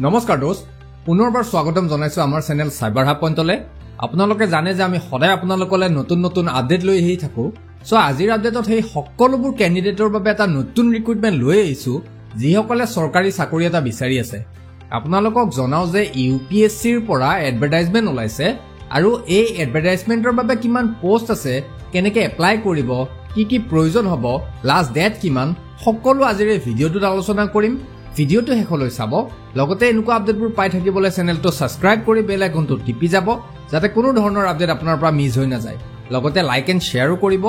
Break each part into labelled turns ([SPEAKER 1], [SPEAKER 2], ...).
[SPEAKER 1] নমস্কাৰ দোস্ত পুনৰবাৰ স্বাগতম জনাইছো আমাৰ চেনেল সাইবাৰ হাব পইণ্টলে আপোনালোকে জানে যে আমি সদায় আপোনালোকলৈ নতুন নতুন আপডেট লৈ আহি থাকো সো আজিৰ আপডেটত সেই সকলোবোৰ ক্যান্ডিডেটৰ বাবে এটা নতুন ৰিক্ৰুটমেন্ট লৈ আহিছো যিসকলে চৰকাৰী চাকৰি এটা বিচাৰি আছে আপোনালোকক জনাও যে ইউপিএসসিৰ পৰা এডভাৰটাইজমেন্ট ওলাইছে আৰু এই এডভাৰটাইজমেন্টৰ বাবে কিমান পোষ্ট আছে কেনেকৈ এপ্লাই কৰিব কি প্ৰয়োজন হ'ব লাষ্ট ডেট কিমান সকলো আজিৰ এই ভিডিঅ'টোত আলোচনা কৰিম ভিডিঅ'টো শেষলৈ চাব লগতে এনেকুৱা আপডেটবোৰ পাই থাকিবলৈ চেনেলটো সাবস্ক্ৰাইব কৰি বেল আইকনটো টিপি যাব যাতে কোনো ধৰণৰ আপডেট আপোনাৰ পৰা মিছ হৈ নাযায় লগতে লাইক এণ্ড শ্বেয়াৰো কৰিব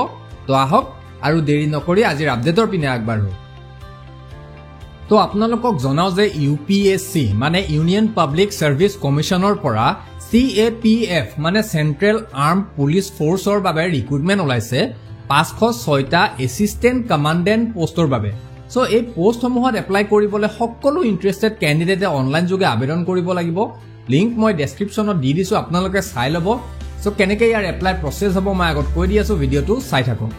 [SPEAKER 1] তো আহক আৰু দেৰি নকৰি আজিৰ আপডেটৰ পিনে আগবাঢ়ো তো আপোনালোকক জনাও যে ইউপিএসসি মানে ইউনিয়ন পাব্লিক সাৰ্ভিস কমিশনৰ পৰা CAPF মানে সেন্ট্ৰেল আৰ্ম পুলিচ ফোৰ্সৰ বাবে ৰিক্ৰুটমেন্ট ওলাইছে 506টা এসিস্টেন্ট কমান্ডেন্ট পোষ্টৰ বাবে সো এই পোষ্টসমূহত এপ্লাই কৰিবলৈ সকলো ইন্টাৰেষ্টেড ক্যান্ডিডেটে অনলাইন যোগে আবেদন কৰিব লাগিব লিংক মই ডেসক্ৰিপচনত দি দিছো আপোনালোকে চাই ল'ব সো কেনেকৈ ইয়াৰ এপ্লাই প্ৰসেস হ'ব মই আগত কৈ দি আছো ভিডিঅ'টো চাই থাকক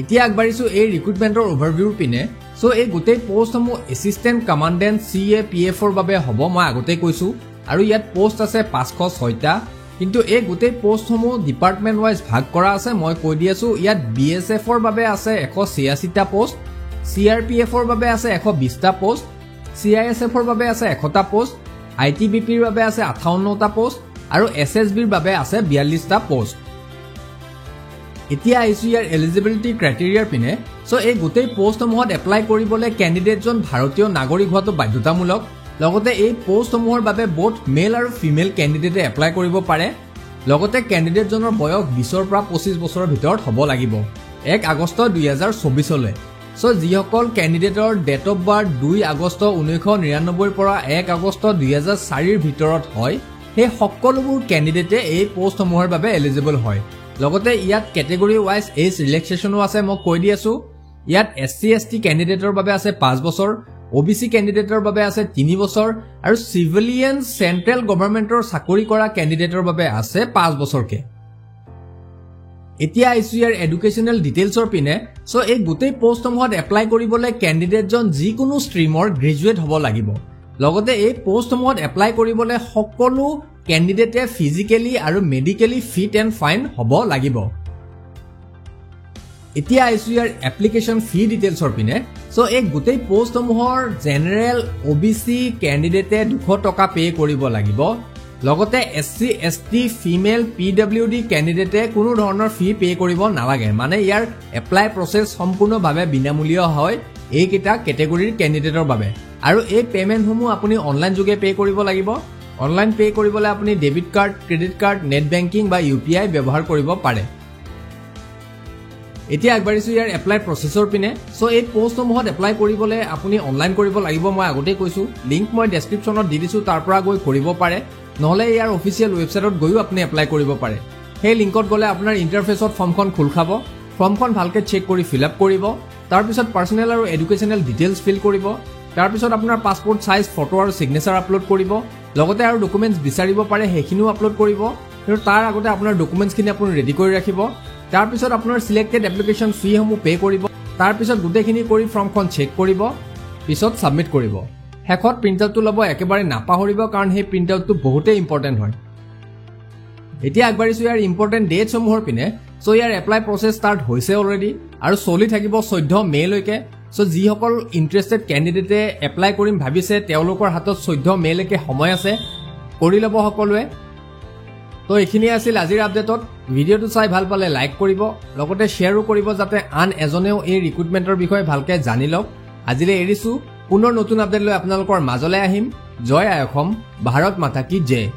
[SPEAKER 1] এতিয়া আগবাঢ়িছো এই ৰিক্ৰুটমেন্টৰ ওভাৰভিউৰ পিনে সো এই গোটেই পোষ্টসমূহ এসিস্টেন্ট কমান্ডেন্ট CAPF ৰ বাবে হ'ব মই আগতে কৈছো আৰু ইয়াত পোষ্ট আছে 506টা কিন্তু এই গোটেই পোষ্টসমূহ ডিপাৰ্টমেন্ট ওয়াইজ ভাগ কৰা আছে মই কৈ দি আছো ইয়াত BSF ৰ বাবে আছে 186টা পোষ্ট CRPF ৰ বাবে আছে 120টা পোষ্ট CISF ৰ বাবে আছে 100টা পোষ্ট ITBP ৰ বাবে আছে 58টা পোষ্ট আৰু SSB ৰ বাবে আছে 42টা পোষ্ট এতিয়া আইছো ইয়াৰ এলিজিবিলিটি ক্ৰাইটেৰিয়াৰ পিনে সো এই গোটেই পোষ্টসমূহত এপ্লাই কৰিবলৈ ক্যান্ডিডেটজন ভাৰতীয় নাগৰিক হোৱাটো বাধ্যতামূলক লগতে এই পোষ্টসমূহৰ বাবে বোথ মেল আৰু ফিমেল ক্যান্ডিডেটে এপ্লাই কৰিব পাৰে লগতে ক্যান্ডিডেটজনৰ বয়স 20ৰ পৰা 25 বছৰৰ ভিতৰত হ'ব লাগিব 1 আগষ্ট 2024 লৈ সো যিসকল ক্যান্ডিডেটৰ ডেট অফ বাৰ্থ 2 আগষ্ট 1999 ৰ পৰা 1 আগষ্ট 2004 ৰ ভিতৰত হয় সেই সকলোবোৰ ক্যান্ডিডেটে এই পোষ্টসমূহৰ বাবে এলিজিবল হয় লগতে ইয়াত ক্যাটেগৰি ওয়াইজ এজ ৰিলেক্সেশনো আছে মই কৈ দি আছো ইয়াত SC ST ক্যান্ডিডেটৰ বাবে আছে 5 বছৰ OBC ক্যান্ডিডেটৰ বাবে আছে 3 বছৰ আৰু সিভিলিয়ান সেন্ট্ৰেল গভৰ্ণমেন্টৰ চাকৰি কৰা ক্যান্ডিডেটৰ বাবে আছে 5 বছৰকে এতিয়া আইছো ইয়াৰ এডুকেশনাল ডিটেইলছৰ পিনে সো এই গোটেই পোষ্টসমূহত এপ্লাই কৰিবলৈ ক্যান্ডিডেটজন যিকোনো ষ্ট্ৰীমৰ গ্ৰেজুৱেট হ'ব লাগিব লগতে এই পোষ্টসমূহত এপ্লাই কৰিবলৈ সকলো ক্যান্ডিডেটে ফিজিক্যালি আৰু মেডিকেলি ফিট এণ্ড ফাইন হ'ব লাগিব এতিয়া আইছো ইয়াৰ এপ্লিকেশন ফি ডিটেইলছৰ পিনে সো এই গোটেই পোষ্টসমূহৰ জেনাৰেল OBC ক্যান্ডিডেটে 200 টকা পে কৰিব লাগিব লগতে SC ST ফিমেল PWD ক্যান্ডিডেটে কোনো ধৰণৰ ফি পে কৰিব নালাগে মানে ইয়াৰ এপ্লাই প্ৰসেস সম্পূৰ্ণভাৱে বিনামূলীয়া হয় এই কেটা ক্যাটেগৰিৰ ক্যান্ডিডেটৰ বাবে আৰু এই পেমেন্টসমূহ আপুনি অনলাইন যোগে পে কৰিব লাগিব অনলাইন পে কৰিবলৈ আপুনি debit card credit card net banking বা UPI ব্যৱহাৰ কৰিব পাৰে এতিয়া আগবাঢ়িছো ইয়াৰ এপ্লাই প্ৰসেসৰ পিনে সো এই পোষ্টসমূহত এপ্লাই কৰিবলৈ আপুনি অনলাইন কৰিব লাগিব মই আগতে কৈছো লিংক মই ডেসক্ৰিপচনত দি দিছো তাৰ পৰা গৈ কৰিব পাৰে নহলে ইয়াৰ অফিচিয়েল ৱেবছাইটত গৈও আপুনি এপ্লাই কৰিব পাৰে সেই লিংকত গলে আপোনাৰ ইন্টাৰফেসত ফৰ্মখন খোল খাব ফৰ্মখন ভালকে চেক কৰি ফিল আপ কৰিব তাৰ পিছত পাৰ্সোনেল আৰু এডুকেশনাল ডিটেইলছ ফিল কৰিব তাৰ পিছত আপোনাৰ পাসপোৰ্ট সাইজ ফটো আৰু সিগনেচাৰ আপলোড কৰিব লগতে আৰু ডকুমেন্টছ বিচাৰিব পাৰে হেখিনিও আপলোড কৰিব আৰু তাৰ আগতে আপোনাৰ ডকুমেন্টছখিনি আপুনি ৰেডি কৰি ৰাখিব তাৰ পিছত আপোনাৰ সিলেক্টেড এপ্লিকেশন ফি সমূহ পে কৰিব তাৰ পিছত গুটেখিনি কৰি ফৰ্মখন চেক কৰিব পিছত সাবমিট কৰিব হেকত প্ৰিন্ট আউটটো লব একেবাৰে নাপাহৰিব কাৰণ সেই প্ৰিন্ট আউটটো বহুতে ইম্পৰ্টেন্ট হয় এতিয়া আগবাঢ়িছো ইয়াৰ ইম্পৰ্টেন্ট ডেটছ সমূহৰ পিনে সো ইয়াৰ এপ্লাই প্ৰসেস ষ্টাৰ্ট হৈছে অলৰেডি আৰু চলি থাকিব 14 মে লৈকে সো যিসকল ইন্টাৰেষ্টেড ক্যান্ডিডেটে এপ্লাই কৰিম ভাবিছে তেওঁলোকৰ হাতত 14 মে লৈকে সময় আছে কৰি লব সকলোৱে তো এখিনি আছিল আজিৰ আপডেটত ভিডিঅ'টো চাই ভাল পালে লাইক কৰিব লগতে শ্বেয়াৰো কৰিব যাতে আন এজনেও এই ৰিক্ৰুটমেন্টৰ বিষয়ে ভালকে জানি লওক আজিলৈ এৰিছো পুনৰ নতুন আপডেট লৈ আপোনালোকৰ মাজলৈ আহিম জয় আই অসম ভাৰত মাতা কি জয়